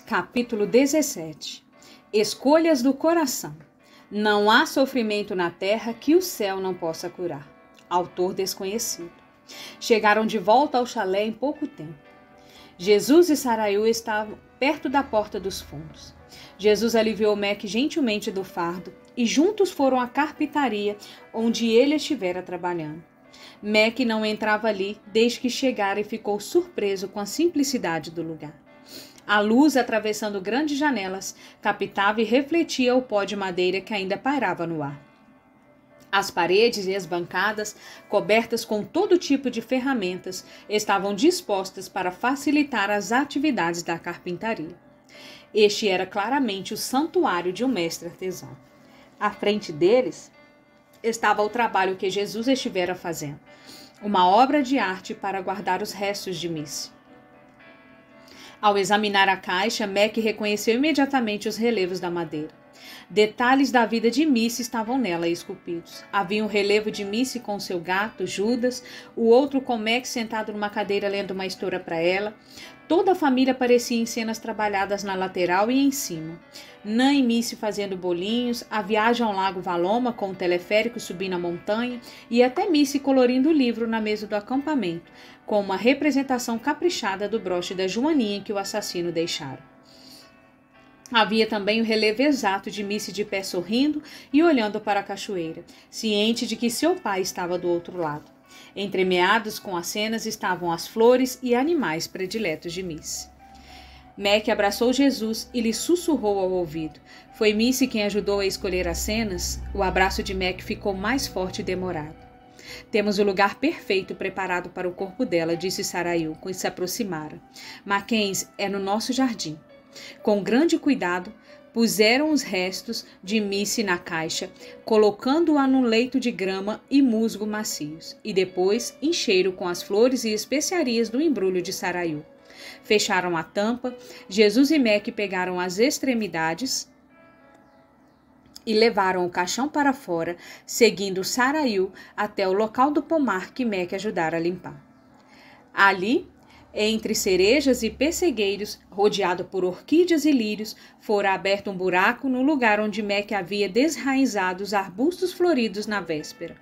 Capítulo 17. Escolhas do coração. Não há sofrimento na terra que o céu não possa curar. Autor desconhecido. Chegaram de volta ao chalé em pouco tempo. Jesus e Saraiu estavam perto da porta dos fundos. Jesus aliviou Mac gentilmente do fardo e juntos foram à carpintaria onde ele estivera trabalhando. Mac não entrava ali desde que chegara e ficou surpreso com a simplicidade do lugar. A luz, atravessando grandes janelas, captava e refletia o pó de madeira que ainda pairava no ar. As paredes e as bancadas, cobertas com todo tipo de ferramentas, estavam dispostas para facilitar as atividades da carpintaria. Este era claramente o santuário de um mestre artesão. À frente deles estava o trabalho que Jesus estivera fazendo, uma obra de arte para guardar os restos de Missy. Ao examinar a caixa, Mac reconheceu imediatamente os relevos da madeira. Detalhes da vida de Missy estavam nela esculpidos. Havia um relevo de Missy com seu gato, Judas, o outro com Mac sentado numa cadeira lendo uma história para ela. Toda a família aparecia em cenas trabalhadas na lateral e em cima. Nan e Missy fazendo bolinhos, a viagem ao lago Valoma com o teleférico subindo a montanha e até Missy colorindo o livro na mesa do acampamento, com uma representação caprichada do broche da joaninha que o assassino deixara. Havia também o relevo exato de Missy de pé sorrindo e olhando para a cachoeira, ciente de que seu pai estava do outro lado. Entremeados com as cenas estavam as flores e animais prediletos de Missy. Mac abraçou Jesus e lhe sussurrou ao ouvido. Foi Missy quem ajudou a escolher as cenas? O abraço de Mac ficou mais forte e demorado. Temos o lugar perfeito preparado para o corpo dela, disse Saraiu, quando se aproximara. Mackenzie, é no nosso jardim. Com grande cuidado, puseram os restos de Missy na caixa, colocando-a num leito de grama e musgo macios, e depois encheram com as flores e especiarias do embrulho de Saraiu. Fecharam a tampa, Jesus e Mac pegaram as extremidades e levaram o caixão para fora, seguindo Saraiu até o local do pomar que Mac ajudara a limpar. Ali, entre cerejas e pessegueiros, rodeado por orquídeas e lírios, fora aberto um buraco no lugar onde Mac havia desraizado os arbustos floridos na véspera.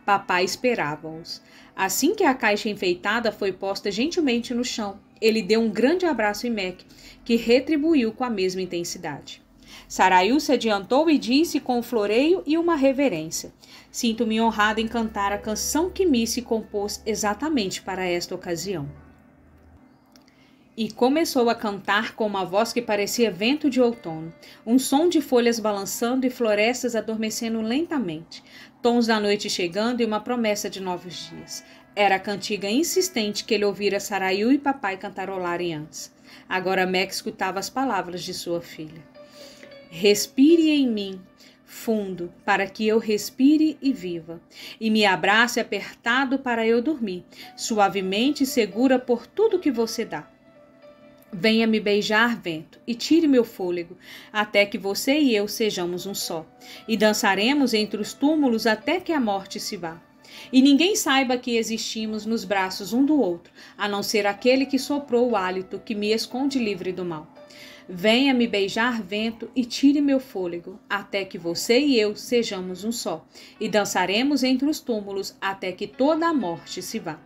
Papai esperava-os. Assim que a caixa enfeitada foi posta gentilmente no chão, ele deu um grande abraço em Mac, que retribuiu com a mesma intensidade. Saraiu se adiantou e disse com um floreio e uma reverência: Sinto-me honrado em cantar a canção que Missy compôs exatamente para esta ocasião. E começou a cantar com uma voz que parecia vento de outono, um som de folhas balançando e florestas adormecendo lentamente, tons da noite chegando e uma promessa de novos dias. Era a cantiga insistente que ele ouvira Saraiu e papai cantarolarem antes. Agora Mac escutava as palavras de sua filha. Respire em mim, fundo, para que eu respire e viva, e me abrace apertado para eu dormir, suavemente segura por tudo que você dá. Venha me beijar, vento, e tire meu fôlego, até que você e eu sejamos um só, e dançaremos entre os túmulos até que a morte se vá. E ninguém saiba que existimos nos braços um do outro, a não ser aquele que soprou o hálito que me esconde livre do mal. Venha me beijar, vento, e tire meu fôlego, até que você e eu sejamos um só, e dançaremos entre os túmulos até que toda a morte se vá.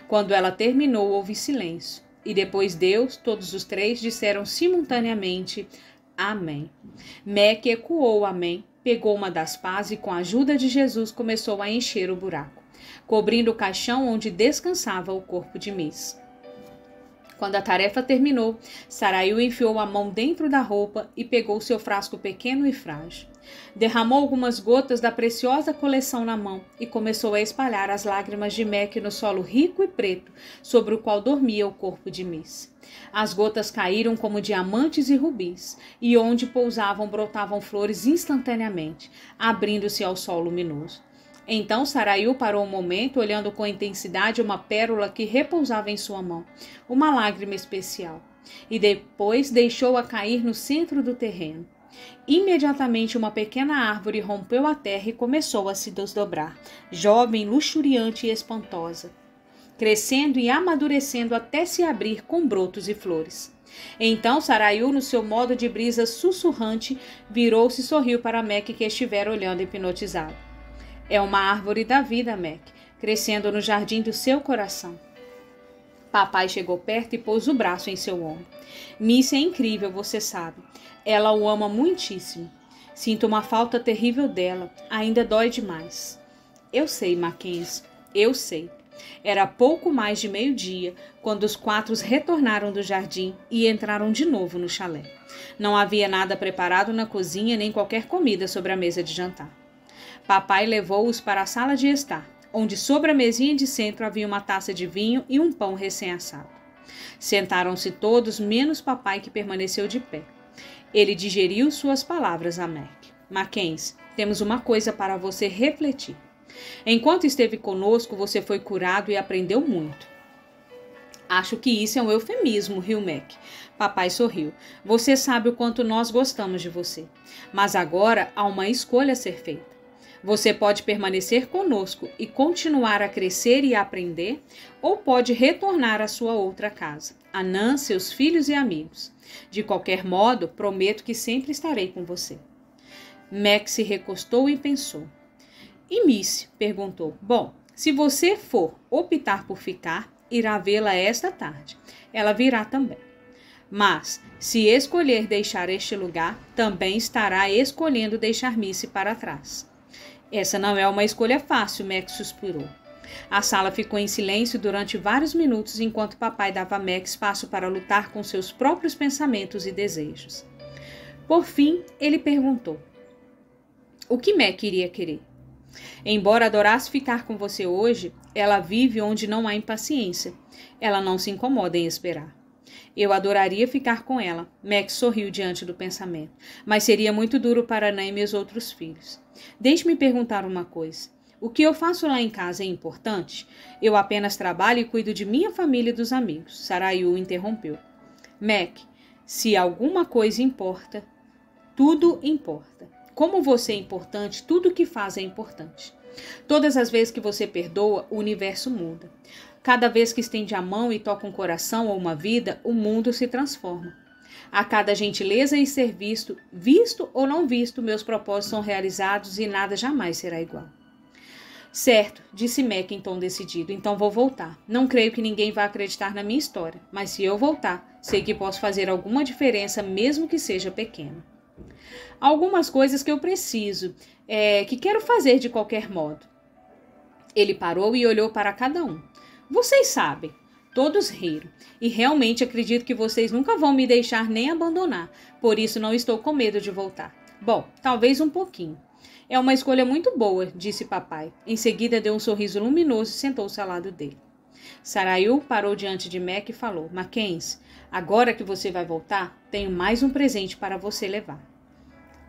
Quando ela terminou, houve silêncio. E depois Deus, todos os três, disseram simultaneamente Amém. Mac ecoou Amém, pegou uma das pás e com a ajuda de Jesus começou a encher o buraco, cobrindo o caixão onde descansava o corpo de Miss. Quando a tarefa terminou, Saraiu enfiou a mão dentro da roupa e pegou seu frasco pequeno e frágil. Derramou algumas gotas da preciosa coleção na mão e começou a espalhar as lágrimas de Mac no solo rico e preto sobre o qual dormia o corpo de Miss. As gotas caíram como diamantes e rubis, e onde pousavam brotavam flores instantaneamente, abrindo-se ao sol luminoso. Então Saraiu parou um momento, olhando com intensidade uma pérola que repousava em sua mão, uma lágrima especial, e depois deixou-a cair no centro do terreno. Imediatamente uma pequena árvore rompeu a terra e começou a se desdobrar, jovem, luxuriante e espantosa. crescendo e amadurecendo até se abrir com brotos e flores. Então Saraiu, no seu modo de brisa sussurrante, virou-se e sorriu para Mac, que estivera olhando hipnotizado. É uma árvore da vida, Mac, crescendo no jardim do seu coração. Papai chegou perto e pôs o braço em seu ombro. Missy é incrível, você sabe. Ela o ama muitíssimo. Sinto uma falta terrível dela. Ainda dói demais. Eu sei, Mackenzie, eu sei. Era pouco mais de meio-dia quando os 4 retornaram do jardim e entraram de novo no chalé. Não havia nada preparado na cozinha nem qualquer comida sobre a mesa de jantar. Papai levou-os para a sala de estar, onde sobre a mesinha de centro havia uma taça de vinho e um pão recém-assado. Sentaram-se todos, menos papai, que permaneceu de pé. Ele digeriu suas palavras a Mac. Mackenzie, temos uma coisa para você refletir. Enquanto esteve conosco, você foi curado e aprendeu muito. Acho que isso é um eufemismo, riu Mac. Papai sorriu. Você sabe o quanto nós gostamos de você. Mas agora há uma escolha a ser feita. Você pode permanecer conosco e continuar a crescer e a aprender, ou pode retornar à sua outra casa, a Nan, seus filhos e amigos. De qualquer modo, prometo que sempre estarei com você. Mac se recostou e pensou. E Missy? Perguntou. Bom, se você for optar por ficar, irá vê-la esta tarde. Ela virá também. Mas, se escolher deixar este lugar, também estará escolhendo deixar Missy para trás. Essa não é uma escolha fácil, Mac suspirou. A sala ficou em silêncio durante vários minutos enquanto papai dava a Mac espaço para lutar com seus próprios pensamentos e desejos. Por fim, ele perguntou. O que Mac iria querer? Embora adorasse ficar com você hoje, ela vive onde não há impaciência. Ela não se incomoda em esperar. Eu adoraria ficar com ela. Mac sorriu diante do pensamento. Mas seria muito duro para Ana e meus outros filhos. Deixe-me perguntar uma coisa. O que eu faço lá em casa é importante? Eu apenas trabalho e cuido de minha família e dos amigos. Saraiu interrompeu. Mac, se alguma coisa importa, tudo importa. Como você é importante, tudo o que faz é importante. Todas as vezes que você perdoa, o universo muda. Cada vez que estende a mão e toca um coração ou uma vida, o mundo se transforma. A cada gentileza e ser visto ou não visto, meus propósitos são realizados e nada jamais será igual. Certo, disse Mac em tom decidido, então vou voltar. Não creio que ninguém vá acreditar na minha história, mas se eu voltar, sei que posso fazer alguma diferença, mesmo que seja pequena. Algumas coisas que eu preciso, que quero fazer de qualquer modo. Ele parou e olhou para cada um. Vocês sabem. Todos riram. E realmente acredito que vocês nunca vão me deixar nem abandonar. Por isso não estou com medo de voltar. Bom, talvez um pouquinho. É uma escolha muito boa, disse papai. Em seguida deu um sorriso luminoso e sentou-se ao lado dele. Saraiu parou diante de Mac e falou. Mackenzie, agora que você vai voltar, tenho mais um presente para você levar.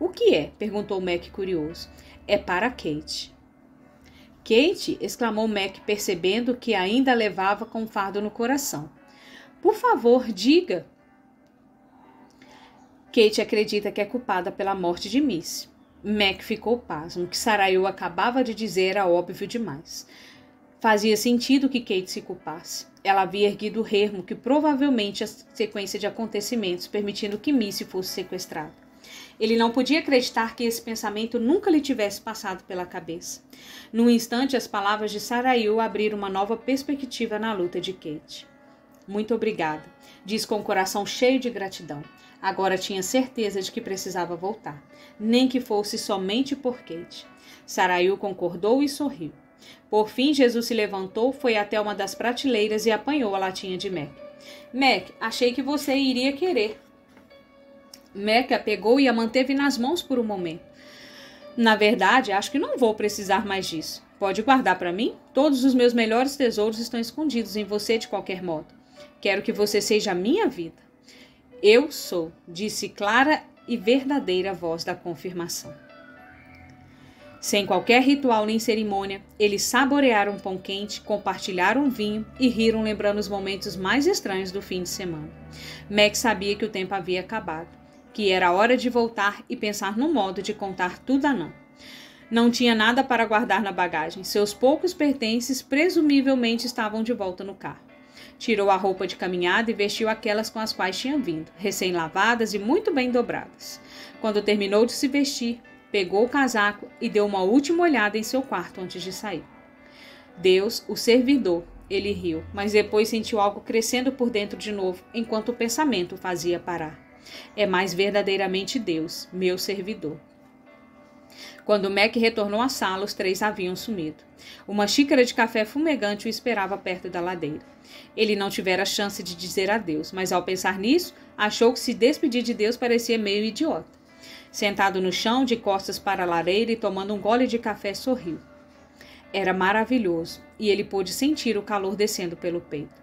O que é? Perguntou Mac curioso. É para Kate. Kate? Exclamou Mac, percebendo que ainda a levava com um fardo no coração. Por favor, diga. Kate acredita que é culpada pela morte de Missy. Mac ficou pasmo. O que Saraiu acabava de dizer era óbvio demais. Fazia sentido que Kate se culpasse. Ela havia erguido o remo, que provavelmente a sequência de acontecimentos permitindo que Missy fosse sequestrada. Ele não podia acreditar que esse pensamento nunca lhe tivesse passado pela cabeça. Num instante, as palavras de Saraiu abriram uma nova perspectiva na luta de Kate. Muito obrigada, disse com o coração cheio de gratidão. Agora tinha certeza de que precisava voltar, nem que fosse somente por Kate. Saraiu concordou e sorriu. Por fim, Jesus se levantou, foi até uma das prateleiras e apanhou a latinha de Mac. Mac, achei que você iria querer. Mac a pegou e a manteve nas mãos por um momento. Na verdade, acho que não vou precisar mais disso. Pode guardar para mim? Todos os meus melhores tesouros estão escondidos em você de qualquer modo. Quero que você seja a minha vida. Eu sou, disse clara e verdadeira voz da confirmação. Sem qualquer ritual nem cerimônia, eles saborearam pão quente, compartilharam vinho e riram lembrando os momentos mais estranhos do fim de semana. Mac sabia que o tempo havia acabado, que era hora de voltar e pensar no modo de contar tudo a Nan. Não tinha nada para guardar na bagagem. Seus poucos pertences presumivelmente estavam de volta no carro. Tirou a roupa de caminhada e vestiu aquelas com as quais tinha vindo, recém-lavadas e muito bem dobradas. Quando terminou de se vestir, pegou o casaco e deu uma última olhada em seu quarto antes de sair. Deus, o servidor, ele riu, mas depois sentiu algo crescendo por dentro de novo, enquanto o pensamento o fazia parar. É mais verdadeiramente Deus, meu servidor. Quando Mac retornou à sala, os três haviam sumido. Uma xícara de café fumegante o esperava perto da ladeira. Ele não tivera chance de dizer adeus, mas ao pensar nisso, achou que se despedir de Deus parecia meio idiota. Sentado no chão, de costas para a lareira e tomando um gole de café, sorriu. Era maravilhoso, e ele pôde sentir o calor descendo pelo peito.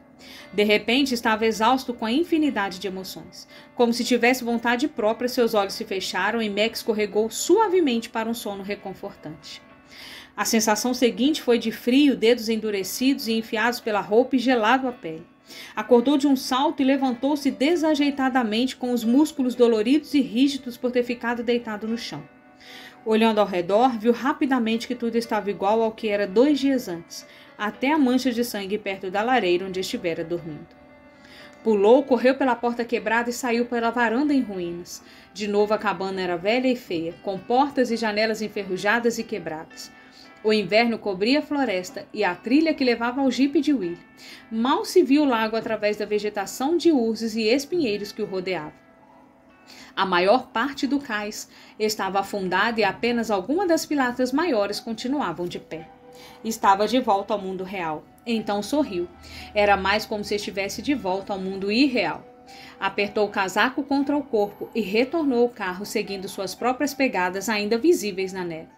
De repente, estava exausto com a infinidade de emoções. Como se tivesse vontade própria, seus olhos se fecharam e Mac escorregou suavemente para um sono reconfortante. A sensação seguinte foi de frio, dedos endurecidos e enfiados pela roupa e gelado a pele. Acordou de um salto e levantou-se desajeitadamente com os músculos doloridos e rígidos por ter ficado deitado no chão. Olhando ao redor, viu rapidamente que tudo estava igual ao que era 2 dias antes, até a mancha de sangue perto da lareira onde estivera dormindo. Pulou, correu pela porta quebrada e saiu pela varanda em ruínas. De novo a cabana era velha e feia, com portas e janelas enferrujadas e quebradas. O inverno cobria a floresta e a trilha que levava ao jipe de Willie. Mal se viu o lago através da vegetação de urzes e espinheiros que o rodeava. A maior parte do cais estava afundada e apenas algumas das pilastras maiores continuavam de pé. Estava de volta ao mundo real. Então sorriu. Era mais como se estivesse de volta ao mundo irreal. Apertou o casaco contra o corpo e retornou ao carro seguindo suas próprias pegadas ainda visíveis na neve.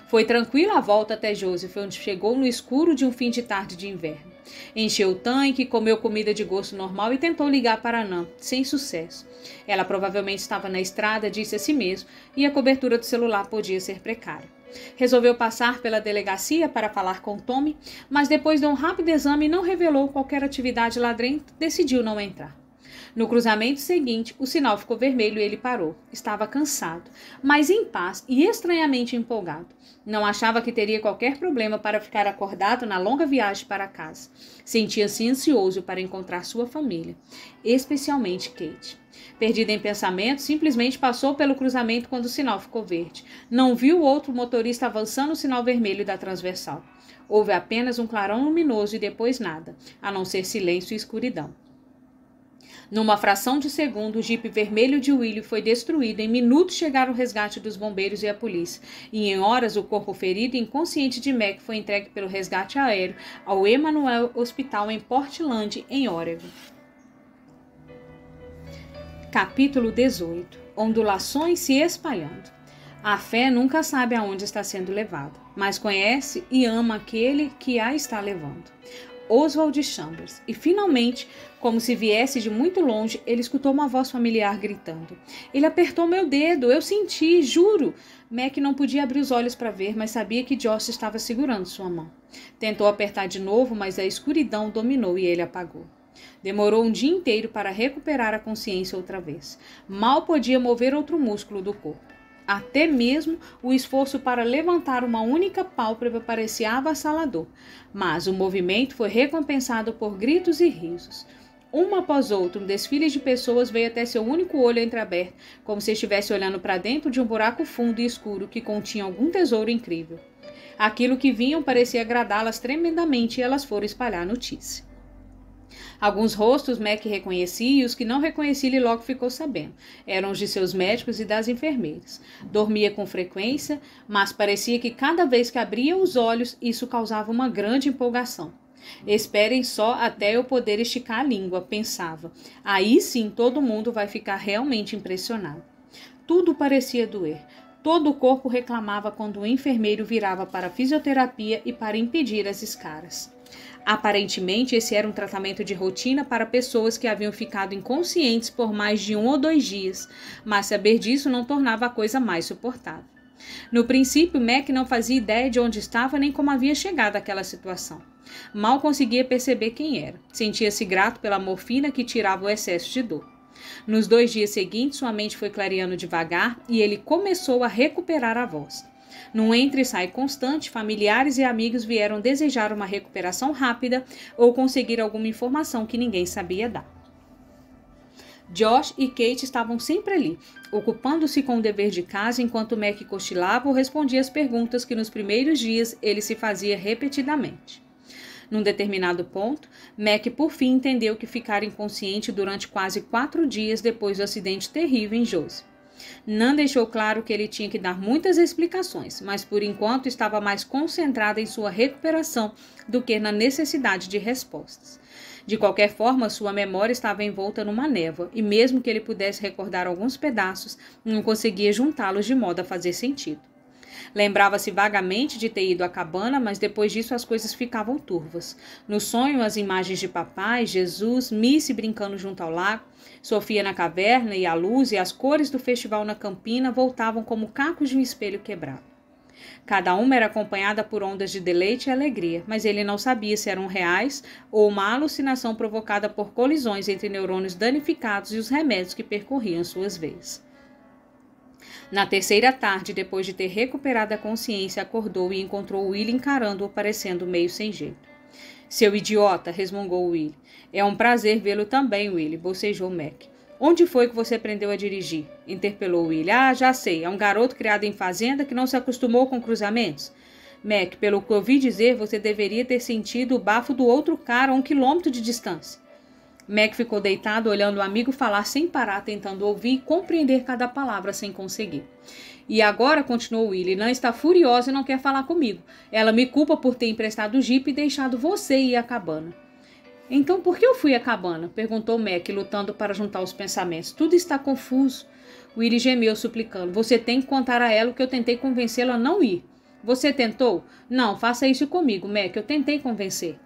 Foi tranquila a volta até Joseph, onde chegou no escuro de um fim de tarde de inverno. Encheu o tanque, comeu comida de gosto normal e tentou ligar para Nan, sem sucesso. Ela provavelmente estava na estrada, disse a si mesmo, e a cobertura do celular podia ser precária. Resolveu passar pela delegacia para falar com Tommy, mas depois de um rápido exame não revelou qualquer atividade lá dentro, decidiu não entrar. No cruzamento seguinte, o sinal ficou vermelho e ele parou. Estava cansado, mas em paz e estranhamente empolgado. Não achava que teria qualquer problema para ficar acordado na longa viagem para casa. Sentia-se ansioso para encontrar sua família, especialmente Kate. Perdida em pensamento, simplesmente passou pelo cruzamento quando o sinal ficou verde. Não viu o outro motorista avançando o sinal vermelho da transversal. Houve apenas um clarão luminoso e depois nada, a não ser silêncio e escuridão. Numa fração de segundo, o jipe vermelho de Willie foi destruído. Em minutos chegaram o resgate dos bombeiros e a polícia. E em horas, o corpo ferido e inconsciente de Mac foi entregue pelo resgate aéreo ao Emanuel Hospital em Portland, em Oregon. Capítulo 18. Ondulações se espalhando. A fé nunca sabe aonde está sendo levada, mas conhece e ama aquele que a está levando. Oswald Chambers. E finalmente, como se viesse de muito longe, ele escutou uma voz familiar gritando. Ele apertou meu dedo, eu senti, juro. Mac não podia abrir os olhos para ver, mas sabia que Josh estava segurando sua mão. Tentou apertar de novo, mas a escuridão dominou e ele apagou. Demorou um dia inteiro para recuperar a consciência outra vez. Mal podia mover outro músculo do corpo. Até mesmo o esforço para levantar uma única pálpebra parecia avassalador, mas o movimento foi recompensado por gritos e risos. Um após outro, um desfile de pessoas veio até seu único olho entreaberto, como se estivesse olhando para dentro de um buraco fundo e escuro que continha algum tesouro incrível. Aquilo que vinham parecia agradá-las tremendamente e elas foram espalhar notícia. Alguns rostos Mac reconhecia e os que não reconhecia ele logo ficou sabendo. Eram os de seus médicos e das enfermeiras. Dormia com frequência, mas parecia que cada vez que abria os olhos, isso causava uma grande empolgação. Esperem só até eu poder esticar a língua, pensava. Aí sim todo mundo vai ficar realmente impressionado. Tudo parecia doer. Todo o corpo reclamava quando o enfermeiro virava para a fisioterapia e para impedir as escaras. Aparentemente, esse era um tratamento de rotina para pessoas que haviam ficado inconscientes por mais de 1 ou 2 dias, mas saber disso não tornava a coisa mais suportável. No princípio, Mac não fazia ideia de onde estava nem como havia chegado àquela situação. Mal conseguia perceber quem era. Sentia-se grato pela morfina que tirava o excesso de dor. Nos 2 dias seguintes, sua mente foi clareando devagar e ele começou a recuperar a voz. Num entra e sai constante, familiares e amigos vieram desejar uma recuperação rápida ou conseguir alguma informação que ninguém sabia dar. Josh e Kate estavam sempre ali, ocupando-se com o dever de casa enquanto Mac cochilava ou respondia às perguntas que nos primeiros dias ele se fazia repetidamente. Num determinado ponto, Mac por fim entendeu que ficara inconsciente durante quase 4 dias depois do acidente terrível em Josie. Nan deixou claro que ele tinha que dar muitas explicações, mas por enquanto estava mais concentrada em sua recuperação do que na necessidade de respostas. De qualquer forma, sua memória estava envolta numa névoa, e mesmo que ele pudesse recordar alguns pedaços, não conseguia juntá-los de modo a fazer sentido. Lembrava-se vagamente de ter ido à cabana, mas depois disso as coisas ficavam turvas. No sonho, as imagens de papai, Jesus, Missy brincando junto ao lago, Sofia na caverna e a luz e as cores do festival na campina voltavam como cacos de um espelho quebrado. Cada uma era acompanhada por ondas de deleite e alegria, mas ele não sabia se eram reais ou uma alucinação provocada por colisões entre neurônios danificados e os remédios que percorriam suas veias. Na terceira tarde, depois de ter recuperado a consciência, acordou e encontrou Willie encarando-o, parecendo meio sem jeito. Seu idiota, resmungou Willie. É um prazer vê-lo também, Willie, bocejou Mac. Onde foi que você aprendeu a dirigir? Interpelou Willie. Ah, já sei, é um garoto criado em fazenda que não se acostumou com cruzamentos. Mac, pelo que ouvi dizer, você deveria ter sentido o bafo do outro cara a 1 quilômetro de distância. Mac ficou deitado, olhando o amigo falar sem parar, tentando ouvir e compreender cada palavra sem conseguir. E agora, continuou Willie, Nan está furiosa e não quer falar comigo. Ela me culpa por ter emprestado o jipe e deixado você ir à cabana. Então, por que eu fui à cabana? Perguntou Mac, lutando para juntar os pensamentos. Tudo está confuso. Willie gemeu, suplicando. Você tem que contar a ela o que eu tentei convencê-la a não ir. Você tentou? Não, faça isso comigo, Mac. Eu tentei convencer.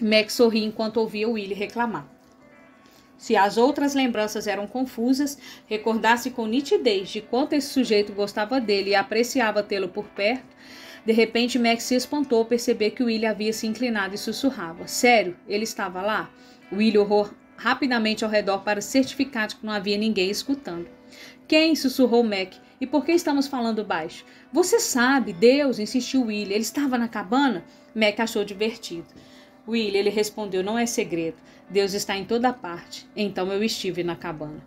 Mac sorria enquanto ouvia Willie reclamar. Se as outras lembranças eram confusas, recordar-se com nitidez de quanto esse sujeito gostava dele e apreciava tê-lo por perto. De repente, Mac se espantou ao perceber que Willie havia se inclinado e sussurrava. Sério? Ele estava lá? Willie olhou rapidamente ao redor para certificar de que não havia ninguém escutando. Quem? Sussurrou Mac. E por que estamos falando baixo? Você sabe, Deus, insistiu Willie. Ele estava na cabana? Mac achou divertido. Willie, ele respondeu, não é segredo. Deus está em toda parte. Então eu estive na cabana.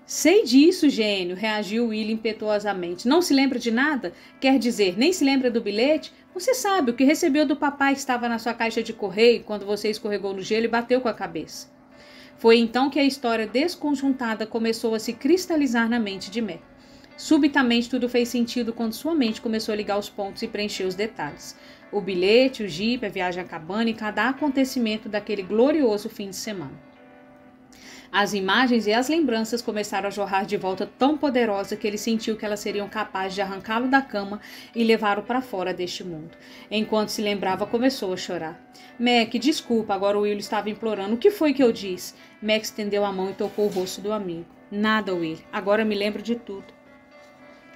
Sei disso, gênio, reagiu Willie impetuosamente. Não se lembra de nada? Quer dizer, nem se lembra do bilhete? Você sabe o que recebeu do papai que estava na sua caixa de correio quando você escorregou no gelo e bateu com a cabeça. Foi então que a história desconjuntada começou a se cristalizar na mente de Mac. Subitamente tudo fez sentido quando sua mente começou a ligar os pontos e preencher os detalhes. O bilhete, o jipe, a viagem à cabana e cada acontecimento daquele glorioso fim de semana. As imagens e as lembranças começaram a jorrar de volta tão poderosa que ele sentiu que elas seriam capazes de arrancá-lo da cama e levá-lo para fora deste mundo. Enquanto se lembrava, começou a chorar. Mac, desculpa, agora o Willie estava implorando. O que foi que eu disse? Mac estendeu a mão e tocou o rosto do amigo. Nada, Willie. Agora me lembro de tudo.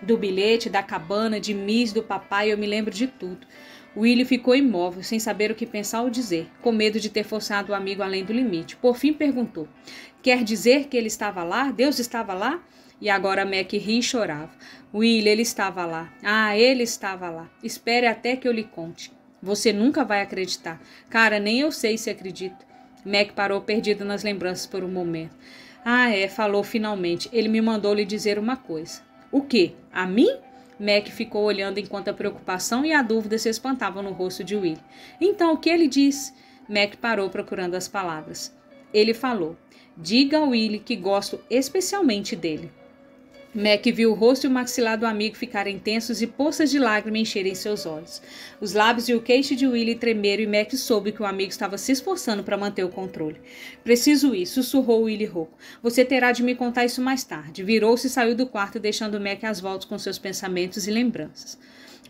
Do bilhete, da cabana, de Miss, do papai, eu me lembro de tudo. Willie ficou imóvel, sem saber o que pensar ou dizer, com medo de ter forçado o amigo além do limite. Por fim perguntou, quer dizer que ele estava lá? Deus estava lá? E agora Mac ria e chorava. Willie, ele estava lá. Ah, ele estava lá. Espere até que eu lhe conte. Você nunca vai acreditar. Cara, nem eu sei se acredito. Mac parou perdido nas lembranças por um momento. Ah, falou finalmente. Ele me mandou lhe dizer uma coisa. O quê? A mim? Mac ficou olhando enquanto a preocupação e a dúvida se espantavam no rosto de Willie. Então, o que ele disse? Mac parou procurando as palavras. Ele falou, diga a Willie que gosto especialmente dele. Mac viu o rosto e o maxilar do amigo ficarem tensos e poças de lágrimas encherem seus olhos. Os lábios e o queixo de Willie tremeram e Mac soube que o amigo estava se esforçando para manter o controle. Preciso ir, sussurrou Willie rouco. Você terá de me contar isso mais tarde. Virou-se e saiu do quarto, deixando Mac às voltas com seus pensamentos e lembranças.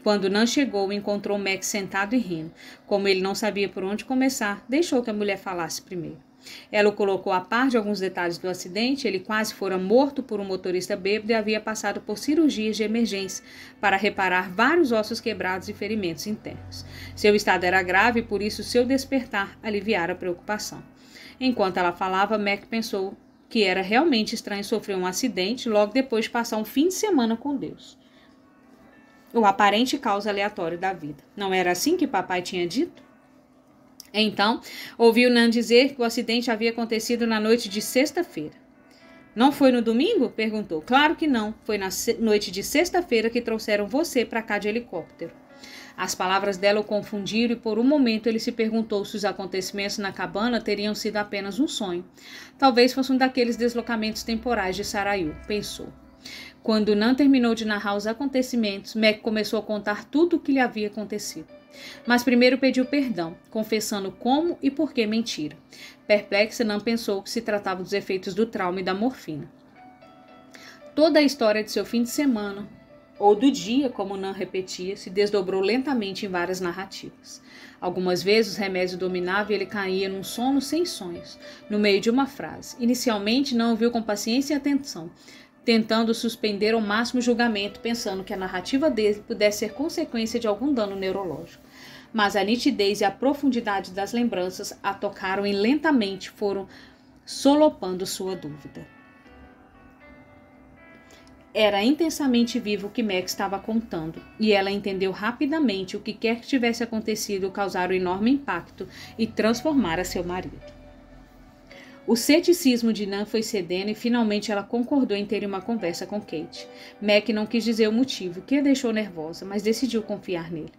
Quando Nan chegou, encontrou Mac sentado e rindo. Como ele não sabia por onde começar, deixou que a mulher falasse primeiro. Ela o colocou a par de alguns detalhes do acidente. Ele quase fora morto por um motorista bêbado e havia passado por cirurgias de emergência para reparar vários ossos quebrados e ferimentos internos. Seu estado era grave e por isso seu despertar aliviara a preocupação. Enquanto ela falava, Mac pensou que era realmente estranho sofrer um acidente logo depois de passar um fim de semana com Deus. o aparente caos aleatório da vida. Não era assim que papai tinha dito? Então, ouviu Nan dizer que o acidente havia acontecido na noite de sexta-feira. Não foi no domingo? Perguntou. Claro que não. Foi na noite de sexta-feira que trouxeram você para cá de helicóptero. As palavras dela o confundiram e por um momento ele se perguntou se os acontecimentos na cabana teriam sido apenas um sonho. Talvez fosse um daqueles deslocamentos temporais de Saraiu, pensou. Quando Nan terminou de narrar os acontecimentos, Mac começou a contar tudo o que lhe havia acontecido. Mas primeiro pediu perdão, confessando como e por que mentira. Perplexa, Nan pensou que se tratava dos efeitos do trauma e da morfina. Toda a história de seu fim de semana, ou do dia, como Nan repetia, se desdobrou lentamente em várias narrativas. Algumas vezes o remédio dominava e ele caía num sono sem sonhos, no meio de uma frase. Inicialmente não ouviu com paciência e atenção, tentando suspender ao máximo o julgamento, pensando que a narrativa dele pudesse ser consequência de algum dano neurológico. Mas a nitidez e a profundidade das lembranças a tocaram e lentamente foram solopando sua dúvida. Era intensamente vivo o que Mac estava contando, e ela entendeu rapidamente o que quer que tivesse acontecido causar um enorme impacto e transformara seu marido. O ceticismo de Nan foi cedendo e finalmente ela concordou em ter uma conversa com Kate. Mac não quis dizer o motivo, que a deixou nervosa, mas decidiu confiar nele.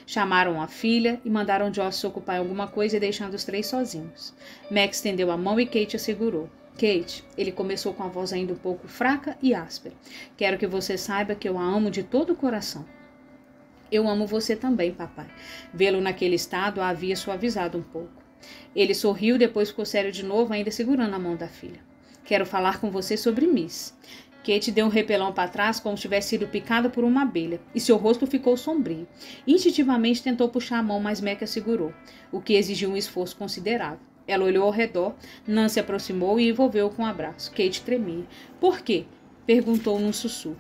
Chamaram a filha e mandaram Joss se ocupar em alguma coisa, deixando os três sozinhos. Mac estendeu a mão e Kate a segurou. Kate, ele começou com a voz ainda um pouco fraca e áspera. Quero que você saiba que eu a amo de todo o coração. Eu amo você também, papai. Vê-lo naquele estado a havia suavizado um pouco. Ele sorriu, depois ficou sério de novo, ainda segurando a mão da filha. Quero falar com você sobre Miss. Kate deu um repelão para trás como se tivesse sido picada por uma abelha, e seu rosto ficou sombrio. Instintivamente tentou puxar a mão, mas Mac a segurou, o que exigiu um esforço considerável. Ela olhou ao redor, Nan se aproximou e envolveu-o com um abraço. Kate tremia. Por quê? Perguntou num sussurro.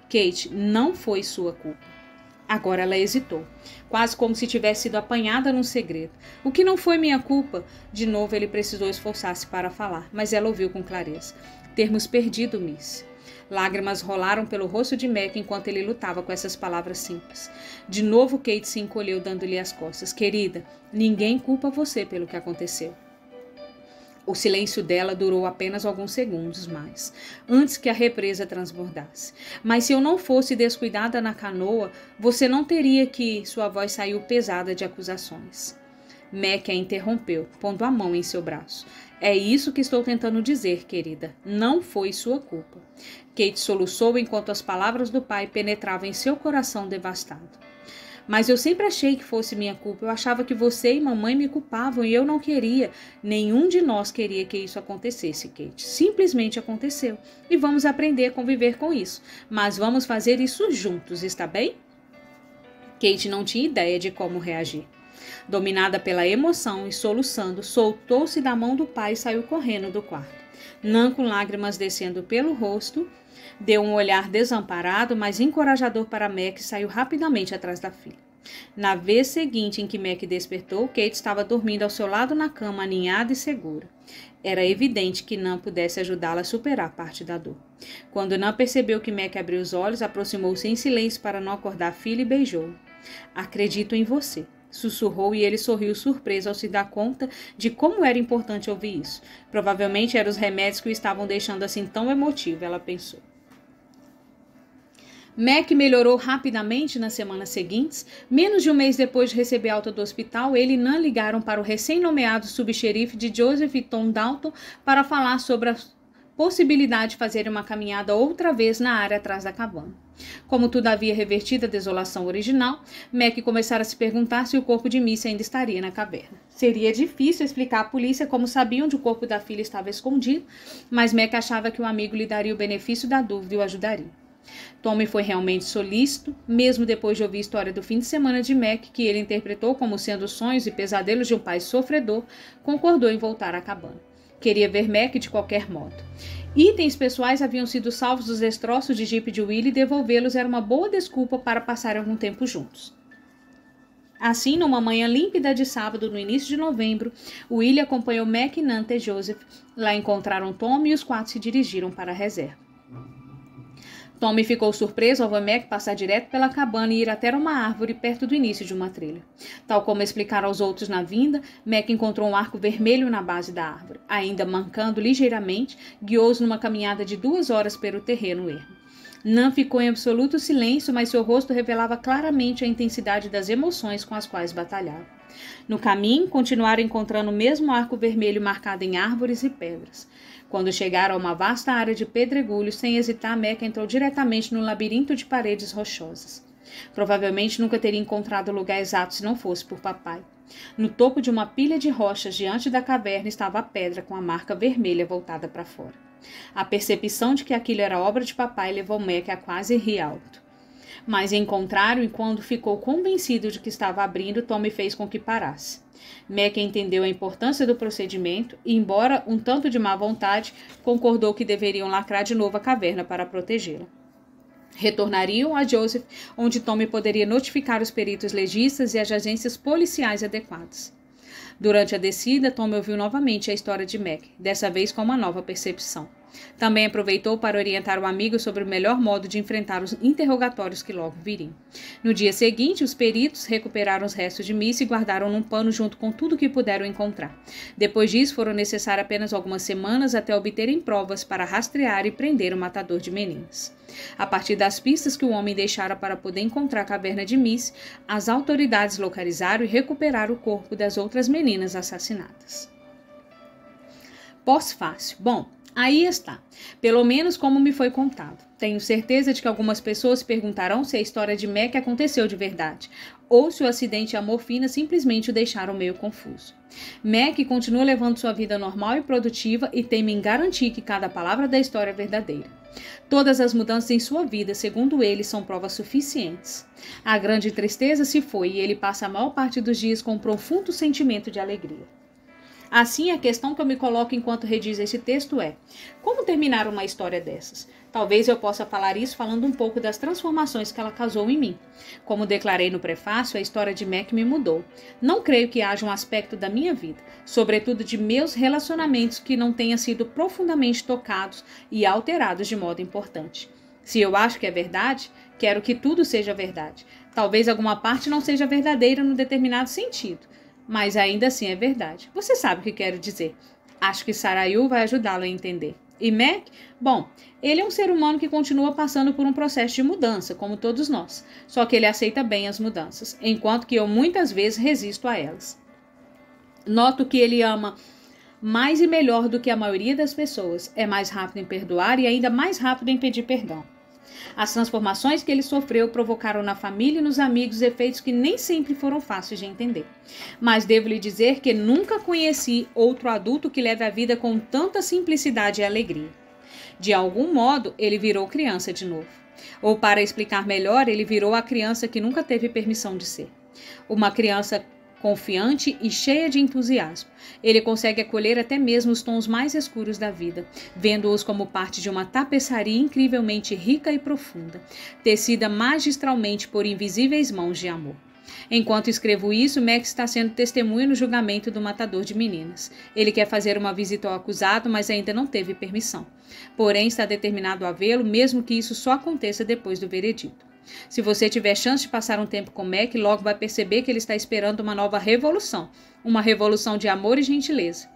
Kate, não foi sua culpa. Agora ela hesitou, quase como se tivesse sido apanhada num segredo. O que não foi minha culpa? De novo ele precisou esforçar-se para falar, mas ela ouviu com clareza. Termos perdido, Miss. Lágrimas rolaram pelo rosto de Mac enquanto ele lutava com essas palavras simples. De novo Kate se encolheu, dando-lhe as costas. Querida, ninguém culpa você pelo que aconteceu. O silêncio dela durou apenas alguns segundos mais, antes que a represa transbordasse. Mas se eu não fosse descuidada na canoa, você não teria que... Sua voz saiu pesada de acusações. Mac a interrompeu, pondo a mão em seu braço. É isso que estou tentando dizer, querida. Não foi sua culpa. Kate soluçou enquanto as palavras do pai penetravam em seu coração devastado. Mas eu sempre achei que fosse minha culpa. Eu achava que você e mamãe me culpavam e eu não queria. Nenhum de nós queria que isso acontecesse, Kate. Simplesmente aconteceu. E vamos aprender a conviver com isso. Mas vamos fazer isso juntos, está bem? Kate não tinha ideia de como reagir. Dominada pela emoção e soluçando, soltou-se da mão do pai e saiu correndo do quarto. Nan, com lágrimas descendo pelo rosto, deu um olhar desamparado, mas encorajador para Mac e saiu rapidamente atrás da filha. Na vez seguinte em que Mac despertou, Kate estava dormindo ao seu lado na cama, aninhada e segura. Era evidente que Nan pudesse ajudá-la a superar parte da dor. Quando Nan percebeu que Mac abriu os olhos, aproximou-se em silêncio para não acordar a filha e beijou-o. Acredito em você, sussurrou e ele sorriu surpreso ao se dar conta de como era importante ouvir isso. Provavelmente eram os remédios que o estavam deixando assim tão emotivo, ela pensou. Mac melhorou rapidamente nas semanas seguintes. Menos de um mês depois de receber alta do hospital, ele e Nan ligaram para o recém-nomeado subxerife de Joseph e Tom Dalton para falar sobre a possibilidade de fazer uma caminhada outra vez na área atrás da cabana. Como tudo havia revertido a desolação original, Mac começara a se perguntar se o corpo de Missy ainda estaria na caverna. Seria difícil explicar à polícia como sabia onde o corpo da filha estava escondido, mas Mac achava que o amigo lhe daria o benefício da dúvida e o ajudaria. Tommy foi realmente solícito, mesmo depois de ouvir a história do fim de semana de Mac, que ele interpretou como sendo sonhos e pesadelos de um pai sofredor, concordou em voltar à cabana. Queria ver Mac de qualquer modo. Itens pessoais haviam sido salvos dos destroços de Jeep de Willie e devolvê-los era uma boa desculpa para passar algum tempo juntos. Assim, numa manhã límpida de sábado, no início de novembro, Willie acompanhou Mac e Nan até Joseph. Lá encontraram Tom e os quatro se dirigiram para a reserva. Tommy ficou surpreso ao ver Mac passar direto pela cabana e ir até uma árvore perto do início de uma trilha. Tal como explicaram aos outros na vinda, Mac encontrou um arco vermelho na base da árvore. Ainda mancando ligeiramente, guiou-os numa caminhada de 2 horas pelo terreno ermo. Nan ficou em absoluto silêncio, mas seu rosto revelava claramente a intensidade das emoções com as quais batalhava. No caminho, continuaram encontrando o mesmo arco vermelho marcado em árvores e pedras. Quando chegaram a uma vasta área de pedregulhos, sem hesitar, Mac entrou diretamente no labirinto de paredes rochosas. Provavelmente nunca teria encontrado o lugar exato se não fosse por papai. No topo de uma pilha de rochas diante da caverna estava a pedra com a marca vermelha voltada para fora. A percepção de que aquilo era obra de papai levou Mac a quase rir alto. Mas encontraram e quando ficou convencido de que estava abrindo, Tommy fez com que parasse. Mac entendeu a importância do procedimento e, embora um tanto de má vontade, concordou que deveriam lacrar de novo a caverna para protegê-la. Retornariam a Joseph, onde Tommy poderia notificar os peritos legistas e as agências policiais adequadas. Durante a descida, Tommy ouviu novamente a história de Mac, dessa vez com uma nova percepção. Também aproveitou para orientar o amigo sobre o melhor modo de enfrentar os interrogatórios que logo viriam. No dia seguinte, os peritos recuperaram os restos de Missy e guardaram num pano junto com tudo que puderam encontrar. Depois disso, foram necessárias apenas algumas semanas até obterem provas para rastrear e prender o matador de meninas. A partir das pistas que o homem deixara para poder encontrar a caverna de Missy, as autoridades localizaram e recuperaram o corpo das outras meninas assassinadas. Pós-fácil. Bom, aí está. Pelo menos como me foi contado. Tenho certeza de que algumas pessoas perguntarão se a história de Mac aconteceu de verdade, ou se o acidente e a morfina simplesmente o deixaram meio confuso. Mac continua levando sua vida normal e produtiva e teme em garantir que cada palavra da história é verdadeira. Todas as mudanças em sua vida, segundo ele, são provas suficientes. A grande tristeza se foi e ele passa a maior parte dos dias com um profundo sentimento de alegria. Assim, a questão que eu me coloco enquanto redizo esse texto é: como terminar uma história dessas? Talvez eu possa falar isso falando um pouco das transformações que ela causou em mim. Como declarei no prefácio, a história de Mac me mudou. Não creio que haja um aspecto da minha vida, sobretudo de meus relacionamentos, que não tenha sido profundamente tocados e alterados de modo importante. Se eu acho que é verdade, quero que tudo seja verdade. Talvez alguma parte não seja verdadeira num determinado sentido, mas ainda assim é verdade. Você sabe o que quero dizer. Acho que Sarayu vai ajudá-lo a entender. E Mac? Bom, ele é um ser humano que continua passando por um processo de mudança, como todos nós. Só que ele aceita bem as mudanças, enquanto que eu muitas vezes resisto a elas. Noto que ele ama mais e melhor do que a maioria das pessoas. É mais rápido em perdoar e ainda mais rápido em pedir perdão. As transformações que ele sofreu provocaram na família e nos amigos efeitos que nem sempre foram fáceis de entender. Mas devo lhe dizer que nunca conheci outro adulto que leve a vida com tanta simplicidade e alegria. De algum modo, ele virou criança de novo. Ou, para explicar melhor, ele virou a criança que nunca teve permissão de ser. Uma criança confiante e cheia de entusiasmo. Ele consegue acolher até mesmo os tons mais escuros da vida, vendo-os como parte de uma tapeçaria incrivelmente rica e profunda, tecida magistralmente por invisíveis mãos de amor. Enquanto escrevo isso, Max está sendo testemunha no julgamento do matador de meninas. Ele quer fazer uma visita ao acusado, mas ainda não teve permissão. Porém, está determinado a vê-lo, mesmo que isso só aconteça depois do veredito. Se você tiver chance de passar um tempo com Mac, logo vai perceber que ele está esperando uma nova revolução. Uma revolução de amor e gentileza.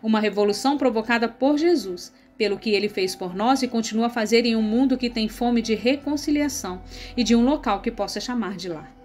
Uma revolução provocada por Jesus, pelo que ele fez por nós e continua a fazer em um mundo que tem fome de reconciliação e de um local que possa chamar de lar.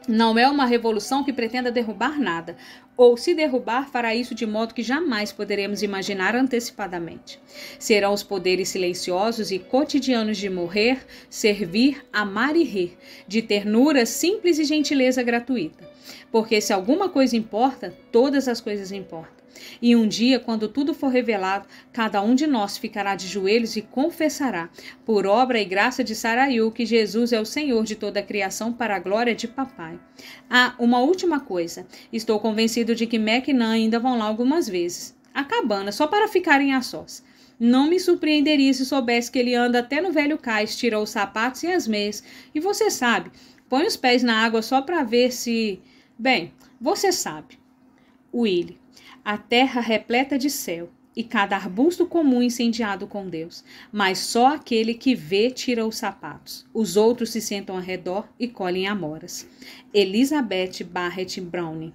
Não é uma revolução que pretenda derrubar nada, ou se derrubar, fará isso de modo que jamais poderemos imaginar antecipadamente. Serão os poderes silenciosos e cotidianos de morrer, servir, amar e rir, de ternura simples e gentileza gratuita. Porque se alguma coisa importa, todas as coisas importam. E um dia, quando tudo for revelado, cada um de nós ficará de joelhos e confessará, por obra e graça de Sarayu, que Jesus é o Senhor de toda a criação para a glória de Papai. Ah, uma última coisa. Estou convencido de que Mac e Nan ainda vão lá algumas vezes. A cabana, só para ficarem a sós. Não me surpreenderia se soubesse que ele anda até no velho cais, tirou os sapatos e as meias. E você sabe, põe os pés na água só para ver se... Bem, você sabe. Willie. A terra repleta de céu, e cada arbusto comum incendiado com Deus, mas só aquele que vê tira os sapatos. Os outros se sentam ao redor e colhem amoras. Elizabeth Barrett Browning.